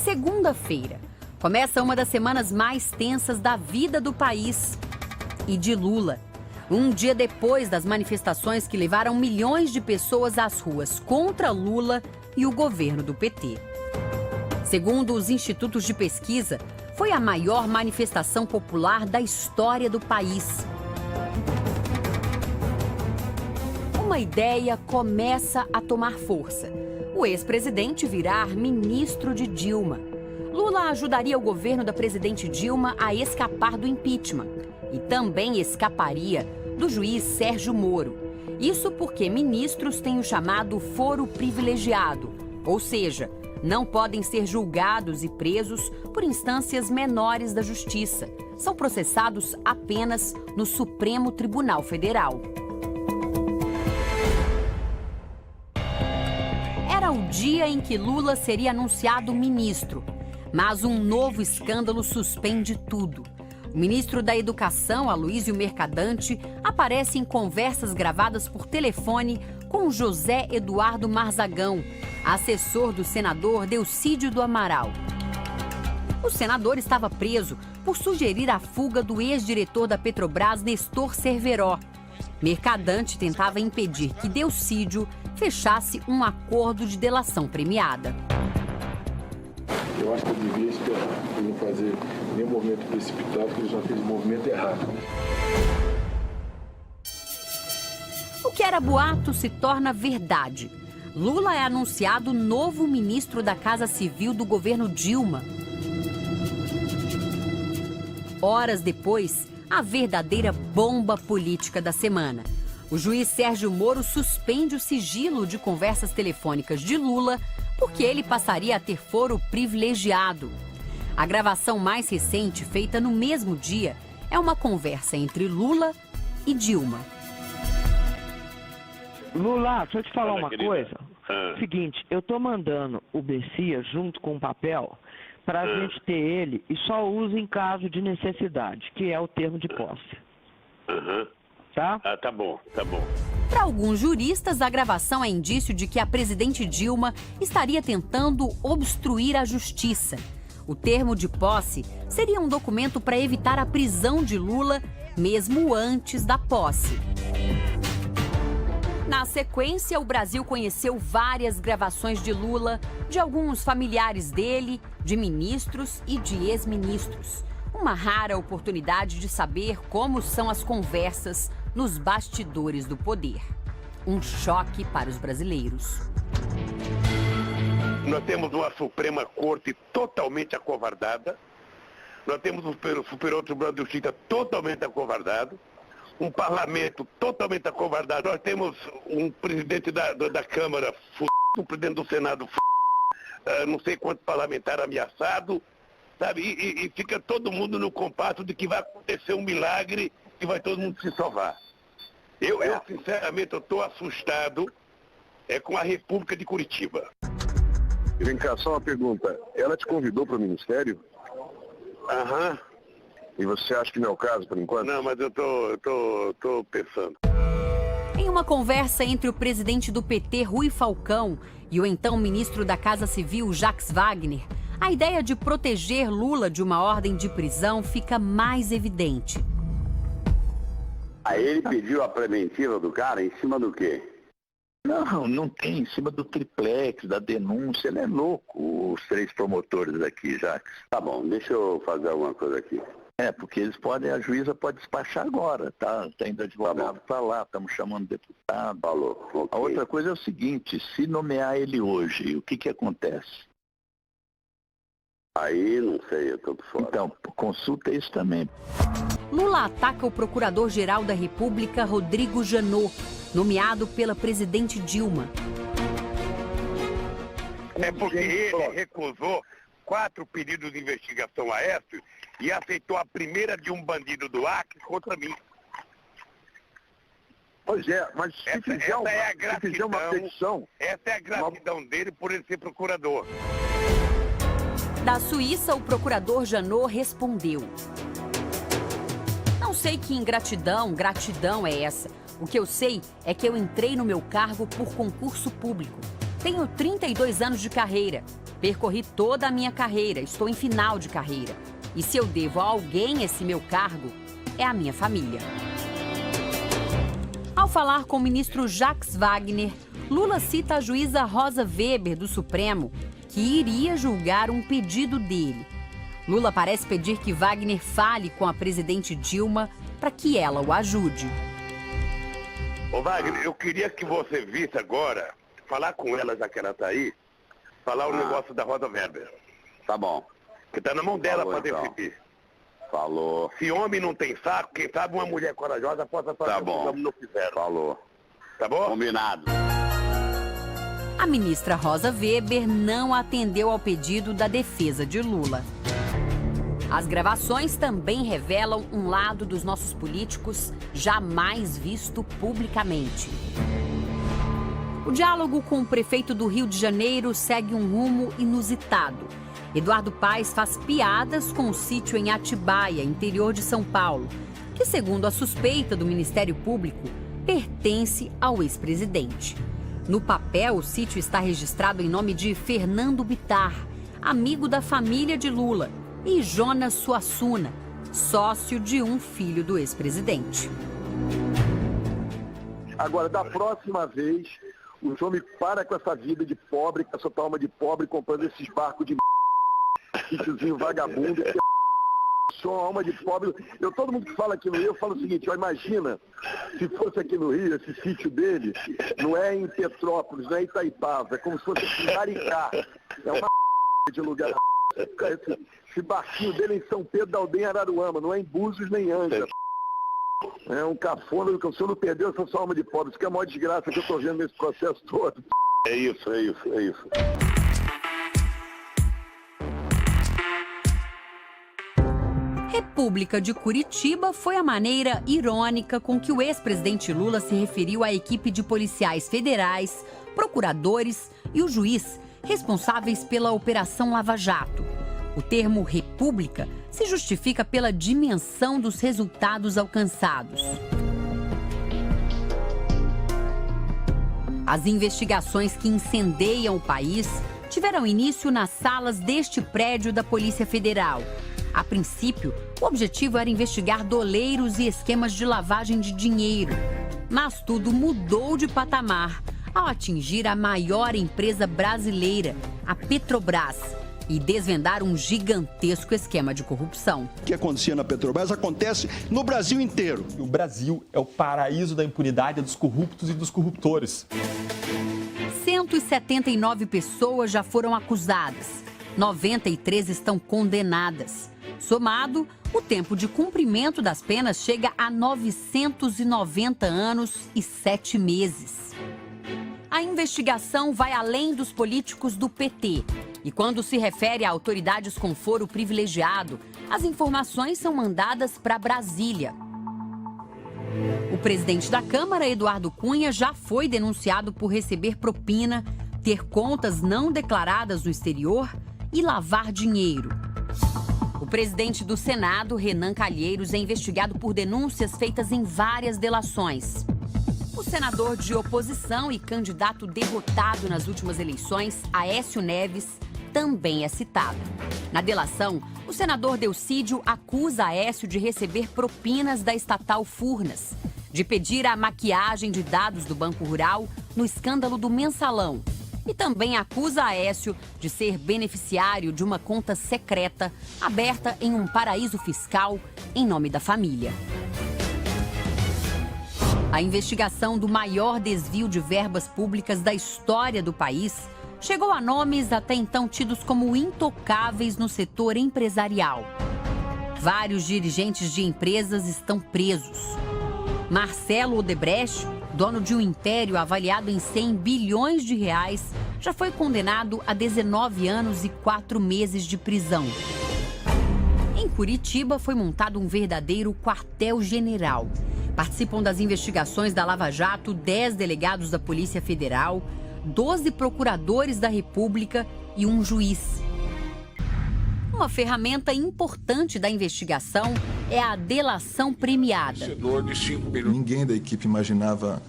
Segunda-feira. Começa uma das semanas mais tensas da vida do país e de Lula. Um dia depois das manifestações que levaram milhões de pessoas às ruas contra Lula e o governo do PT. Segundo os institutos de pesquisa, foi a maior manifestação popular da história do país. Uma ideia começa a tomar força. O ex-presidente virar ministro de Dilma. Lula ajudaria o governo da presidente Dilma a escapar do impeachment e também escaparia do juiz Sérgio Moro. Isso porque ministros têm o chamado foro privilegiado, ou seja, não podem ser julgados e presos por instâncias menores da justiça. São processados apenas no Supremo Tribunal Federal. Era o dia em que Lula seria anunciado ministro. Mas um novo escândalo suspende tudo. O ministro da Educação, Aloysio Mercadante, aparece em conversas gravadas por telefone com José Eduardo Marzagão, assessor do senador Delcídio do Amaral. O senador estava preso por sugerir a fuga do ex-diretor da Petrobras, Nestor Cerveró. Mercadante tentava impedir que Delcídio fechasse um acordo de delação premiada. Eu acho que eu devia esperar, não fazer nenhum movimento precipitado, porque ele já fez o movimento errado. O que era boato se torna verdade. Lula é anunciado novo ministro da Casa Civil do governo Dilma. Horas depois, a verdadeira bomba política da semana. O juiz Sérgio Moro suspende o sigilo de conversas telefônicas de Lula porque ele passaria a ter foro privilegiado. A gravação mais recente, feita no mesmo dia, é uma conversa entre Lula e Dilma. Lula, deixa eu te falar uma querida. coisa. Seguinte, eu tô mandando o Bessia junto com o papel pra gente ter ele e só usa em caso de necessidade, que é o termo de posse. Tá? Ah, tá bom, tá bom. Para alguns juristas, a gravação é indício de que a presidente Dilma estaria tentando obstruir a justiça. O termo de posse seria um documento para evitar a prisão de Lula, mesmo antes da posse. Na sequência, o Brasil conheceu várias gravações de Lula, de alguns familiares dele, de ministros e de ex-ministros. Uma rara oportunidade de saber como são as conversas nos bastidores do poder. Um choque para os brasileiros. Nós temos uma Suprema Corte totalmente acovardada. Nós temos um Superior Tribunal de Justiça totalmente acovardado. Um parlamento totalmente acovardado. Nós temos um presidente da Câmara um presidente do Senado não sei quanto parlamentar ameaçado, sabe? E fica todo mundo no compasso de que vai acontecer um milagre e vai todo mundo se salvar. Eu sinceramente, eu estou assustado com a República de Curitiba. Vem cá, só uma pergunta. Ela te convidou para o ministério? Aham. E você acha que não é o caso, por enquanto? Não, mas eu tô pensando. Em uma conversa entre o presidente do PT, Rui Falcão, e o então ministro da Casa Civil, Jacques Wagner, a ideia de proteger Lula de uma ordem de prisão fica mais evidente. Aí ele pediu a preventiva do cara em cima do quê? Não tem, em cima do triplex, da denúncia, ele é louco, os três promotores aqui, Jacques. Tá bom, deixa eu fazer alguma coisa aqui. Porque eles podem, a juíza pode despachar agora, tá? Tá indo advogado para lá, estamos chamando deputado. Falou, ok. A outra coisa é o seguinte, se nomear ele hoje, o que acontece? Aí, não sei, eu tô por fora. Então, consulta isso também. Lula ataca o procurador-geral da República, Rodrigo Janot, nomeado pela presidente Dilma. É porque ele recusou 4 pedidos de investigação a Aécio e aceitou a primeira de um bandido do Acre contra mim. Pois é, mas se fizer uma petição... Essa é a gratidão dele por ele ser procurador. Da Suíça, o procurador Janot respondeu: não sei que gratidão é essa. O que eu sei é que eu entrei no meu cargo por concurso público. Tenho 32 anos de carreira. Percorri toda a minha carreira, estou em final de carreira. E se eu devo a alguém esse meu cargo, é a minha família. Ao falar com o ministro Jacques Wagner, Lula cita a juíza Rosa Weber, do Supremo, que iria julgar um pedido dele. Lula parece pedir que Wagner fale com a presidente Dilma para que ela o ajude. Ô Wagner, eu queria que você visse agora, falar com ela, já que ela está aí, falar o negócio da Rosa Weber. Tá bom. Que está na mão dela para Então. decidir. Falou. Se homem não tem saco, quem sabe uma mulher corajosa possa fazer Tá o que bom. os homens não fizeram. Falou. Tá bom? Combinado. A ministra Rosa Weber não atendeu ao pedido da defesa de Lula. As gravações também revelam um lado dos nossos políticos jamais visto publicamente. O diálogo com o prefeito do Rio de Janeiro segue um rumo inusitado. Eduardo Paes faz piadas com o sítio em Atibaia, interior de São Paulo, que, segundo a suspeita do Ministério Público, pertence ao ex-presidente. No papel, o sítio está registrado em nome de Fernando Bittar, amigo da família de Lula, e Jonas Suassuna, sócio de um filho do ex-presidente. Agora, da próxima vez, o senhor me para com essa vida de pobre, com essa alma de pobre, comprando esses barcos de sítiozinho vagabundo, que sou uma alma de pobre. Todo mundo que fala aqui no Rio, eu falo o seguinte, ó, imagina se fosse aqui no Rio, esse sítio dele, não é em Petrópolis, não é em Itaipava, é como se fosse em Maricá. É uma de lugar. Esse barquinho dele é em São Pedro da Aldeia, Araruama, não é em Búzios nem Anja. É um cafona, que o senhor não perdeu essa sua alma de pobre. Isso que é a maior desgraça que eu estou vendo nesse processo todo. É isso. República de Curitiba foi a maneira irônica com que o ex-presidente Lula se referiu à equipe de policiais federais, procuradores e o juiz responsáveis pela Operação Lava Jato. O termo república se justifica pela dimensão dos resultados alcançados. As investigações que incendeiam o país tiveram início nas salas deste prédio da Polícia Federal. A princípio, o objetivo era investigar doleiros e esquemas de lavagem de dinheiro. Mas tudo mudou de patamar ao atingir a maior empresa brasileira, a Petrobras, e desvendar um gigantesco esquema de corrupção. O que acontecia na Petrobras acontece no Brasil inteiro. O Brasil é o paraíso da impunidade dos corruptos e dos corruptores. 179 pessoas já foram acusadas, 93 estão condenadas. Somado, o tempo de cumprimento das penas chega a 990 anos e 7 meses. A investigação vai além dos políticos do PT. E quando se refere a autoridades com foro privilegiado, as informações são mandadas para Brasília. O presidente da Câmara, Eduardo Cunha, já foi denunciado por receber propina, ter contas não declaradas no exterior e lavar dinheiro. O presidente do Senado, Renan Calheiros, é investigado por denúncias feitas em várias delações. O senador de oposição e candidato derrotado nas últimas eleições, Aécio Neves, também é citado. Na delação, o senador Delcídio acusa Aécio de receber propinas da estatal Furnas, de pedir a maquiagem de dados do Banco Rural no escândalo do Mensalão. E também acusa Aécio de ser beneficiário de uma conta secreta aberta em um paraíso fiscal em nome da família. A investigação do maior desvio de verbas públicas da história do país chegou a nomes até então tidos como intocáveis no setor empresarial. Vários dirigentes de empresas estão presos. Marcelo Odebrecht, dono de um império avaliado em 100 bilhões de reais, já foi condenado a 19 anos e 4 meses de prisão. Em Curitiba foi montado um verdadeiro quartel-general. Participam das investigações da Lava Jato 10 delegados da Polícia Federal, 12 procuradores da República e um juiz. Uma ferramenta importante da investigação é a delação premiada. Ninguém da equipe imaginava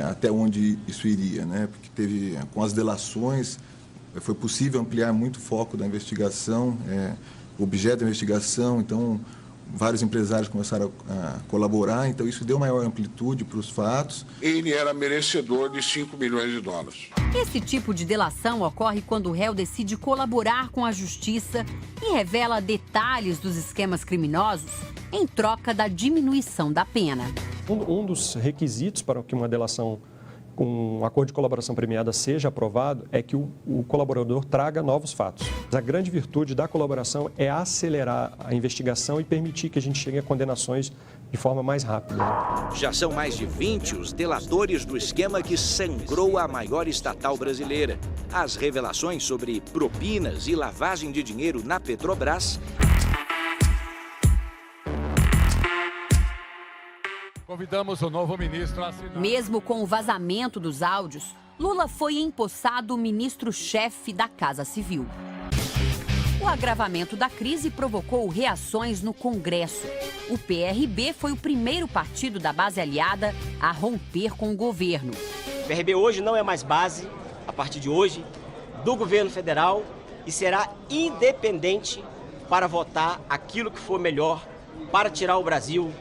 até onde isso iria, né? Porque teve, com as delações, Foi possível ampliar muito o foco da investigação, o objeto da investigação, então vários empresários começaram a colaborar, então isso deu maior amplitude para os fatos. Ele era merecedor de 5 milhões de dólares. Esse tipo de delação ocorre quando o réu decide colaborar com a justiça e revela detalhes dos esquemas criminosos em troca da diminuição da pena. Um dos requisitos para que uma delação com um acordo de colaboração premiada seja aprovado é que o colaborador traga novos fatos. A grande virtude da colaboração é acelerar a investigação e permitir que a gente chegue a condenações de forma mais rápida. Já são mais de 20 os delatores do esquema que sangrou a maior estatal brasileira. As revelações sobre propinas e lavagem de dinheiro na Petrobras. Convidamos o novo ministro a assinar. Mesmo com o vazamento dos áudios, Lula foi empossado ministro-chefe da Casa Civil. O agravamento da crise provocou reações no Congresso. O PRB foi o primeiro partido da base aliada a romper com o governo. O PRB hoje não é mais base, a partir de hoje, do governo federal e será independente para votar aquilo que for melhor para tirar o Brasil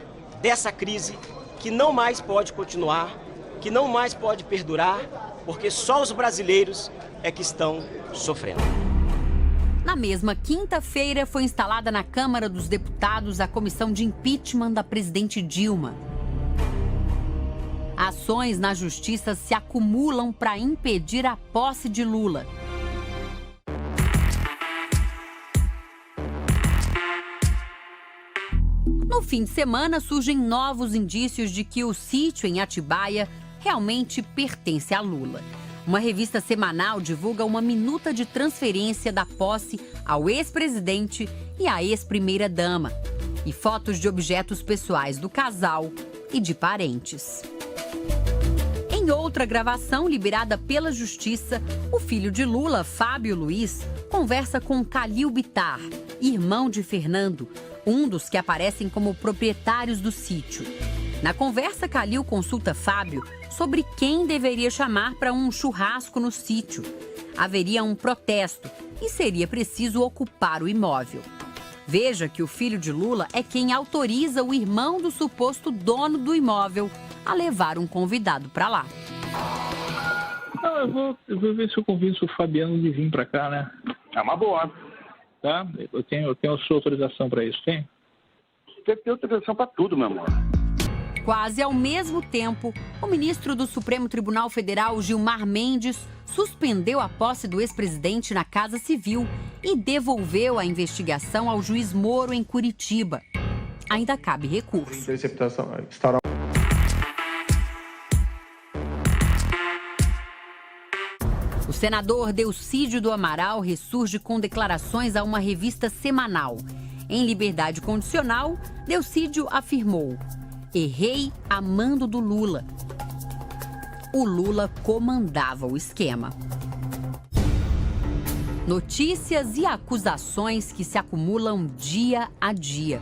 dessa crise que não mais pode continuar, que não mais pode perdurar, porque só os brasileiros é que estão sofrendo. Na mesma quinta-feira, foi instalada na Câmara dos Deputados a comissão de impeachment da presidente Dilma. Ações na justiça se acumulam para impedir a posse de Lula. No fim de semana, surgem novos indícios de que o sítio em Atibaia realmente pertence a Lula. Uma revista semanal divulga uma minuta de transferência da posse ao ex-presidente e à ex-primeira-dama, e fotos de objetos pessoais do casal e de parentes. Em outra gravação liberada pela Justiça, o filho de Lula, Fábio Luiz, conversa com Calil Bittar, irmão de Fernando, um dos que aparecem como proprietários do sítio. Na conversa, Calil consulta Fábio sobre quem deveria chamar para um churrasco no sítio. Haveria um protesto e seria preciso ocupar o imóvel. Veja que o filho de Lula é quem autoriza o irmão do suposto dono do imóvel a levar um convidado para lá. Eu vou ver se eu convenço o Fabiano de vir para cá, né? É uma boa. Tá? Eu tenho a sua autorização para isso, tem? Você tem autorização para tudo, meu amor. Quase ao mesmo tempo, o ministro do Supremo Tribunal Federal, Gilmar Mendes, suspendeu a posse do ex-presidente na Casa Civil e devolveu a investigação ao juiz Moro em Curitiba. Ainda cabe recurso. O senador Delcídio do Amaral ressurge com declarações a uma revista semanal. Em liberdade condicional, Delcídio afirmou: "Errei a mando do Lula." O Lula comandava o esquema. Notícias e acusações que se acumulam dia a dia.